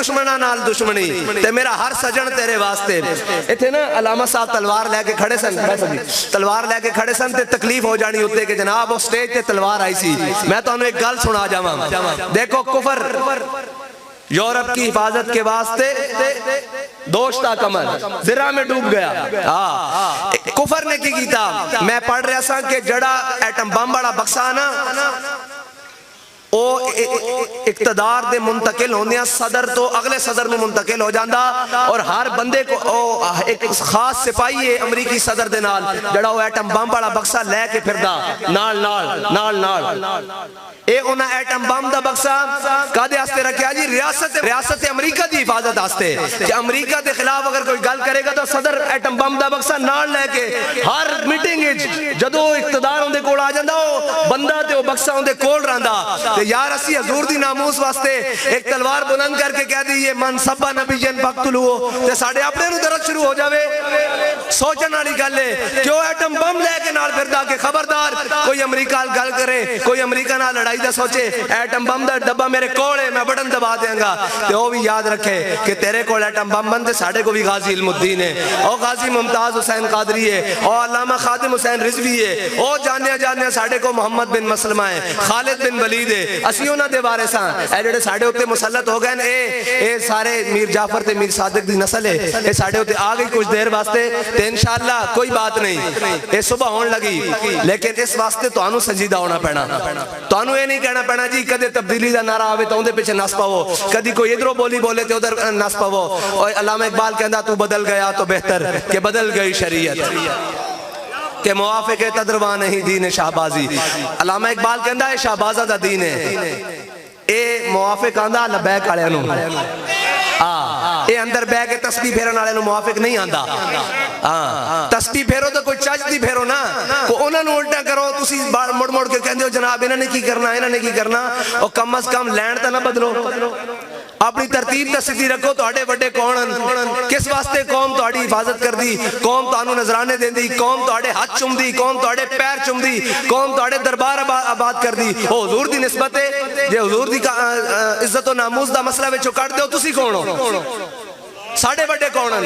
دشمناں نال دشمنی تے میرا ہر سجن تیرے واسطے. اتنے نا علامہ صاحب تلوار لے کے کھڑے سن, تلوار لے کے کھڑے سن تے تکلیف ہو جانی ہوتے کہ جناب وہ سٹیج تے تلوار آئی سی. میں تو انہوں ایک گل سنا جاواں. دیکھو کفر یورپ کی حفاظت کے واسطے دوشتا کمر زرہ میں ڈوب گیا. کفر نے کی کیتا, میں پڑھ رہا سا کہ جڑا ایٹم بم بڑا بکسا نا وہ اقتدار دے منتقل ہوندیا صدر تو اگلے صدر میں منتقل ہو جاندہ, اور ہر بندے کو ایک خاص سپاہی ہے امریکی صدر دے نال جڑا وہ ایٹم بم بڑا بکسا لے کے پھر دا نال نال نال نال. اے انہا ایٹم بم دا بکسا کادے آستے رکھیا جی ریاست امریکہ دی حفاظت آستے کہ امریکہ دے خلاف اگر کوئی گل کرے گا تو صدر ایٹم بم دا بکسا نال لے کے ہر میٹنگ جدو اقتدار ہوندے کول آ جاندہ وہ بندہ تے وہ بکسا ہوندے کول رہندہ. یار اسی حضور دی ناموس واسطے ایک تلوار بلند کر کے کہہ دی یہ من سبا نبی جن فقتلوہ تے ساڑھے اپنے نو درد شروع ہو جاوے. سوچن والی گل ہے کہ وہ ایٹم بم لے کے نال پھردا کہ خبردار کوئی امریکہ گل کرے, کوئی امریکہ نال لڑائی دا سوچے ایٹم بم دا ڈبہ میرے کوڑے میں بٹن دبا دیں گا. تے وہ بھی یاد رکھے کہ تیرے کول ایٹم بم بندے ساڑھے کو بھی غازی علم الدین ہے, او غازی ممتاز حسین قادری ہے, او علامہ خادم حسین رضوی ہے, او جانیا ساڑھے کو محمد بن مسلمہ ہے, خالد بن ولید ہے. اسی انہاں دے بارے ساں اے جڑے ساڑھے ہوتے مسلط ہو گئے اے سارے میر جعفر تے میر صادق دی نسل ہے, اے ساڑھے ہوتے آ گئی کچھ دیر واسطے تے انشاءاللہ کوئی بات نہیں, اے صبح ہون لگی. لیکن اس واسطے تو آنو سجیدہ ہونا پینا, تو آنو اے نہیں کہنا پینا جی کدے تبدیلی دا نعرہ آوے تو اندے پیچھے نس پاو, کدی کوئی ادھروں بولی بولے تے ادھر نس پاو. اور علامہ اقبال کہندا تو بدل گیا تو بہتر کہ بدل گئی شریعت کہ موافق تدروان نہیں دین شہبازی. علامہ اقبال کہندا ہے شہبازہ دا دین ہے, اے موافق آندہ لبیک آلے انہوں اے اندر بے کے تسبیح پھیرن آلے انہوں موافق نہیں آندہ. تسبیح پھیرو تو کوئی چاچ دی پھیرو نا, کو انہوں نے الٹا کرو تسی مڑ مڑ کے کہندے ہو جناب انہوں نے کی کرنا, اور کم از کم لینڈ تا نہ بدلو, اپنی ترتیب تا سدھی رکھو. تو اڑے بڑے کونن کس واسطے قوم تو اڑی حفاظت کر دی, قوم تو انہوں نظرانے دیں دی, قوم تو اڑے ہاتھ چم دی, قوم تو اڑے پیر چم دی, قوم تو اڑے دربار آباد کر دی. حضور دی نسبت ہے جے حضور دی عزت و ناموس دا مسئلہ وچوں کٹ دیو تسی کون ہو, ساڑھے بڑے کونن.